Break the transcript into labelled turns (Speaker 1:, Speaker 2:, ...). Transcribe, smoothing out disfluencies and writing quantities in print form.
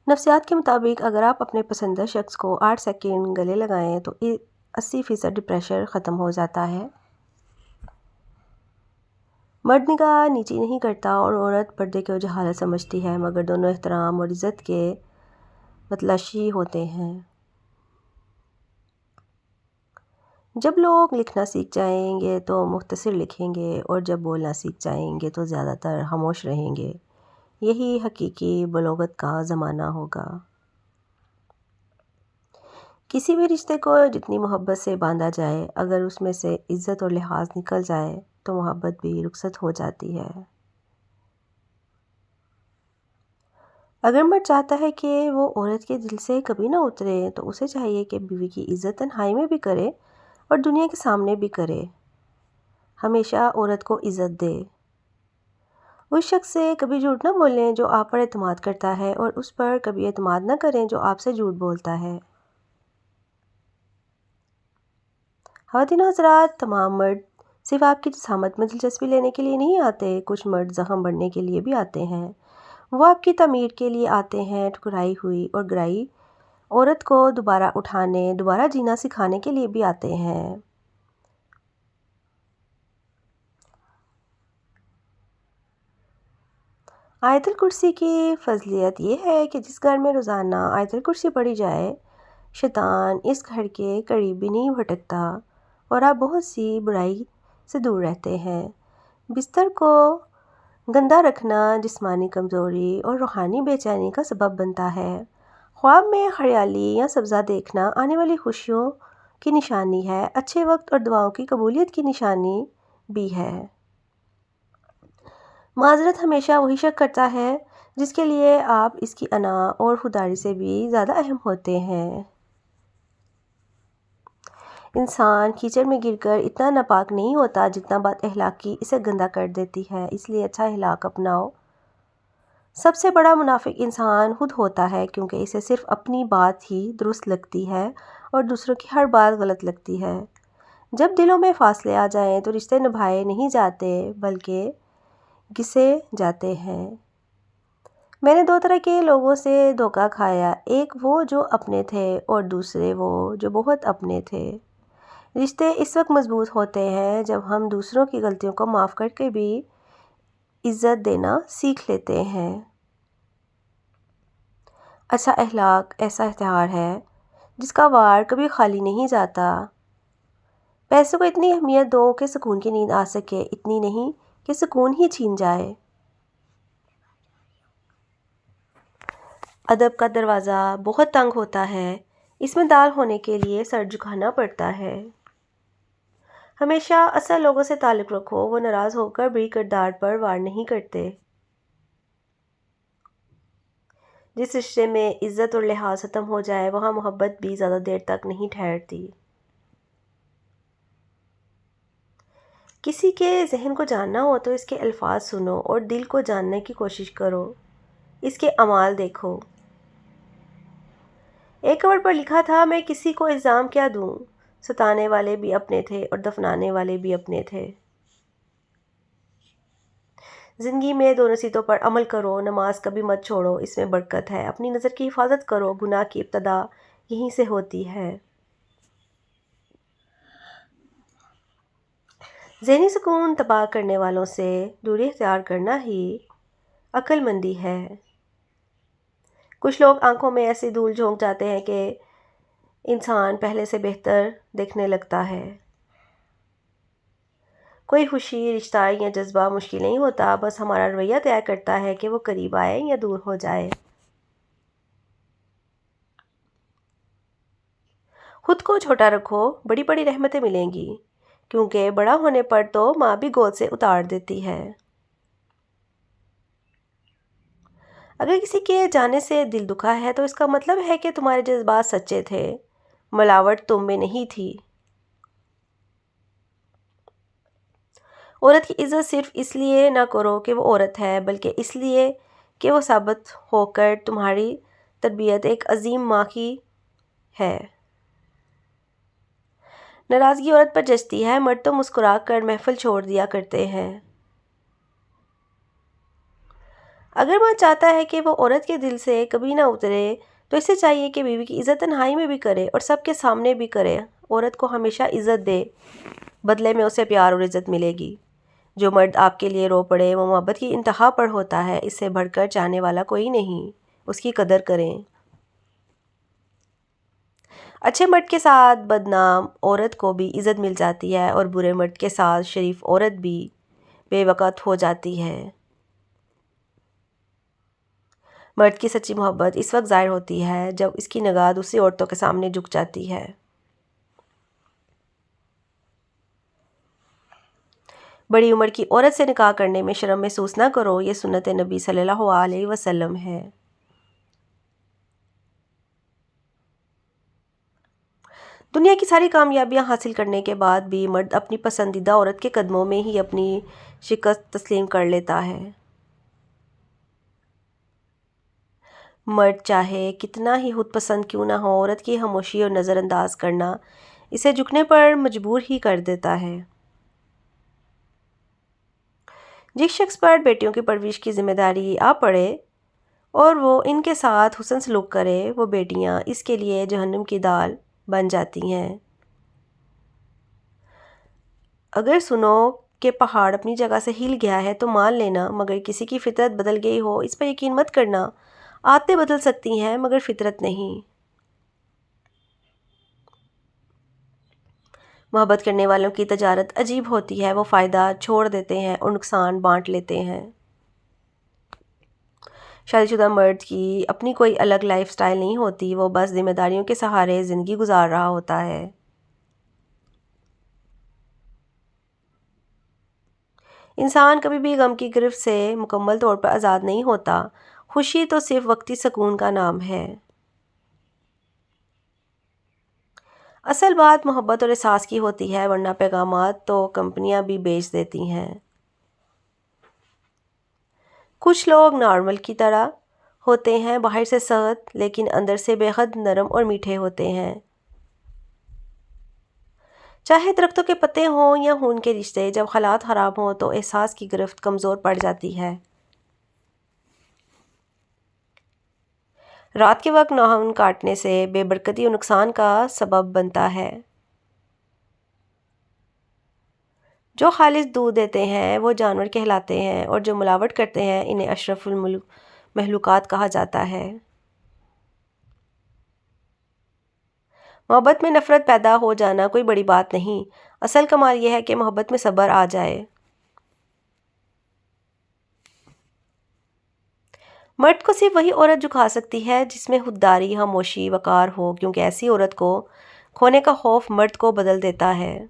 Speaker 1: نفسیات کے مطابق اگر آپ اپنے پسندیدہ شخص کو 8 سیکنڈ گلے لگائیں تو 80% ڈپریشر ختم ہو جاتا ہے۔ مرد نگاہ نیچی نہیں کرتا اور عورت پردے کو جہالت سمجھتی ہے، مگر دونوں احترام اور عزت کے متلاشی ہوتے ہیں۔ جب لوگ لکھنا سیکھ جائیں گے تو مختصر لکھیں گے، اور جب بولنا سیکھ جائیں گے تو زیادہ تر خاموش رہیں گے۔ یہی حقیقی بلوغت کا زمانہ ہوگا۔ کسی بھی رشتے کو جتنی محبت سے باندھا جائے، اگر اس میں سے عزت اور لحاظ نکل جائے تو محبت بھی رخصت ہو جاتی ہے۔ اگر مرد چاہتا ہے کہ وہ عورت کے دل سے کبھی نہ اترے تو اسے چاہیے کہ بیوی کی عزت تنہائی میں بھی کرے اور دنیا کے سامنے بھی کرے۔ ہمیشہ عورت کو عزت دے۔ اس شخص سے کبھی جھوٹ نہ بولیں جو آپ پر اعتماد کرتا ہے، اور اس پر کبھی اعتماد نہ کریں جو آپ سے جھوٹ بولتا ہے۔ خواتین و حضرات، تمام مرد صرف آپ کی جسامت میں دلچسپی لینے کے لیے نہیں آتے، کچھ مرد زخم بڑھنے کے لیے بھی آتے ہیں۔ وہ آپ کی تعمیر کے لیے آتے ہیں، ٹھکرائی ہوئی اور گرائی عورت کو دوبارہ اٹھانے، دوبارہ جینا سکھانے کے لیے بھی آتے ہیں۔ آیت الکرسی کی فضیلت یہ ہے کہ جس گھر میں روزانہ آیت الکرسی پڑھی جائے، شیطان اس گھر کے قریب بھی نہیں بھٹکتا اور آپ بہت سی برائی سے دور رہتے ہیں۔ بستر کو گندا رکھنا جسمانی کمزوری اور روحانی بے چینی کا سبب بنتا ہے۔ خواب میں ہریالی یا سبزہ دیکھنا آنے والی خوشیوں کی نشانی ہے، اچھے وقت اور دعاؤں کی قبولیت کی نشانی بھی ہے۔ معذرت ہمیشہ وہی شخص کرتا ہے جس کے لیے آپ اس کی انا اور خودداری سے بھی زیادہ اہم ہوتے ہیں۔ انسان کیچڑ میں گر کر اتنا ناپاک نہیں ہوتا جتنا بد اخلاقی اسے گندا کر دیتی ہے، اس لیے اچھا اخلاق اپناؤ۔ سب سے بڑا منافق انسان خود ہوتا ہے، کیونکہ اسے صرف اپنی بات ہی درست لگتی ہے اور دوسروں کی ہر بات غلط لگتی ہے۔ جب دلوں میں فاصلے آ جائیں تو رشتے نبھائے نہیں جاتے بلکہ گھسے جاتے ہیں۔ میں نے دو طرح کے لوگوں سے دھوکہ کھایا، ایک وہ جو اپنے تھے اور دوسرے وہ جو بہت اپنے تھے۔ رشتے اس وقت مضبوط ہوتے ہیں جب ہم دوسروں کی غلطیوں کو معاف کر کے بھی عزت دینا سیکھ لیتے ہیں۔ اچھا اخلاق ایسا ہتھیار ہے جس کا وار کبھی خالی نہیں جاتا۔ پیسوں کو اتنی اہمیت دو کہ سکون کی نیند آ سکے، اتنی نہیں کہ سکون ہی چھین جائے۔ ادب کا دروازہ بہت تنگ ہوتا ہے، اس میں دال ہونے کے لیے سر جھکانا پڑتا ہے۔ ہمیشہ اصل لوگوں سے تعلق رکھو، وہ ناراض ہو کر بھی کردار پر وار نہیں کرتے۔ جس رشتے میں عزت اور لحاظ ختم ہو جائے وہاں محبت بھی زیادہ دیر تک نہیں ٹھہرتی۔ کسی کے ذہن کو جاننا ہو تو اس کے الفاظ سنو اور دل کو جاننے کی کوشش کرو، اس کے اعمال دیکھو۔ ایک کور پر لکھا تھا، میں کسی کو الزام کیا دوں، ستانے والے بھی اپنے تھے اور دفنانے والے بھی اپنے تھے۔ زندگی میں دو نصیحتوں پر عمل کرو، نماز کبھی مت چھوڑو، اس میں برکت ہے۔ اپنی نظر کی حفاظت کرو، گناہ کی ابتدا یہیں سے ہوتی ہے۔ ذہنی سکون تباہ کرنے والوں سے دوری اختیار کرنا ہی عقل مندی ہے۔ کچھ لوگ آنکھوں میں ایسی دھول جھونک جاتے ہیں کہ انسان پہلے سے بہتر دیکھنے لگتا ہے۔ کوئی خوشی، رشتہ یا جذبہ مشکل نہیں ہوتا، بس ہمارا رویہ طے کرتا ہے کہ وہ قریب آئے یا دور ہو جائے۔ خود کو چھوٹا رکھو، بڑی بڑی رحمتیں ملیں گی، کیونکہ بڑا ہونے پر تو ماں بھی گود سے اتار دیتی ہے۔ اگر کسی کے جانے سے دل دکھا ہے تو اس کا مطلب ہے کہ تمہارے جذبات سچے تھے، ملاوٹ تم میں نہیں تھی۔ عورت کی عزت صرف اس لیے نہ کرو کہ وہ عورت ہے، بلکہ اس لیے کہ وہ ثابت ہو کر تمہاری تربیت ایک عظیم ماں کی ہے۔ ناراضگی عورت پر جچتی ہے، مرد تو مسکرا کر محفل چھوڑ دیا کرتے ہیں۔ اگر مرد چاہتا ہے کہ وہ عورت کے دل سے کبھی نہ اترے تو اسے چاہیے کہ بیوی کی عزت تنہائی میں بھی کرے اور سب کے سامنے بھی کرے۔ عورت کو ہمیشہ عزت دے، بدلے میں اسے پیار اور عزت ملے گی۔ جو مرد آپ کے لیے رو پڑے وہ محبت کی انتہا پر ہوتا ہے، اس سے بڑھ کر چاہنے والا کوئی نہیں، اس کی قدر کریں۔ اچھے مرد کے ساتھ بدنام عورت کو بھی عزت مل جاتی ہے اور برے مرد کے ساتھ شریف عورت بھی بے وقت ہو جاتی ہے۔ مرد کی سچی محبت اس وقت ظاہر ہوتی ہے جب اس کی نگاہ دوسری عورتوں کے سامنے جھک جاتی ہے۔ بڑی عمر کی عورت سے نکاح کرنے میں شرم محسوس نہ کرو، یہ سنت نبی صلی اللہ علیہ وسلم ہے۔ دنیا کی ساری کامیابیاں حاصل کرنے کے بعد بھی مرد اپنی پسندیدہ عورت کے قدموں میں ہی اپنی شکست تسلیم کر لیتا ہے۔ مرد چاہے کتنا ہی خود پسند کیوں نہ ہو، عورت کی خاموشی اور نظر انداز کرنا اسے جھکنے پر مجبور ہی کر دیتا ہے۔ جس شخص پر بیٹیوں کی پرورش کی ذمہ داری آ پڑے اور وہ ان کے ساتھ حسن سلوک کرے، وہ بیٹیاں اس کے لیے جہنم کی دال بن جاتی ہیں۔ اگر سنو کہ پہاڑ اپنی جگہ سے ہل گیا ہے تو مان لینا، مگر کسی کی فطرت بدل گئی ہو اس پر یقین مت کرنا۔ عادتیں بدل سکتی ہیں مگر فطرت نہیں۔ محبت کرنے والوں کی تجارت عجیب ہوتی ہے، وہ فائدہ چھوڑ دیتے ہیں اور نقصان بانٹ لیتے ہیں۔ شادی شدہ مرد کی اپنی کوئی الگ لائف سٹائل نہیں ہوتی، وہ بس ذمہ داریوں کے سہارے زندگی گزار رہا ہوتا ہے۔ انسان کبھی بھی غم کی گرفت سے مکمل طور پر آزاد نہیں ہوتا، خوشی تو صرف وقتی سکون کا نام ہے۔ اصل بات محبت اور احساس کی ہوتی ہے، ورنہ پیغامات تو کمپنیاں بھی بیچ دیتی ہیں۔ کچھ لوگ نارمل کی طرح ہوتے ہیں، باہر سے سخت لیکن اندر سے بے حد نرم اور میٹھے ہوتے ہیں۔ چاہے درختوں کے پتے ہوں یا خون کے رشتے، جب حالات خراب ہوں تو احساس کی گرفت کمزور پڑ جاتی ہے۔ رات کے وقت ناخن کاٹنے سے بے برکتی اور نقصان کا سبب بنتا ہے۔ جو خالص دودھ دیتے ہیں وہ جانور کہلاتے ہیں اور جو ملاوٹ کرتے ہیں انہیں اشرف المخلوقات کہا جاتا ہے۔ محبت میں نفرت پیدا ہو جانا کوئی بڑی بات نہیں، اصل کمال یہ ہے کہ محبت میں صبر آ جائے۔ مرد کو صرف وہی عورت جھکا سکتی ہے جس میں خودداری، خاموشی، وقار ہو، کیونکہ ایسی عورت کو کھونے کا خوف مرد کو بدل دیتا ہے۔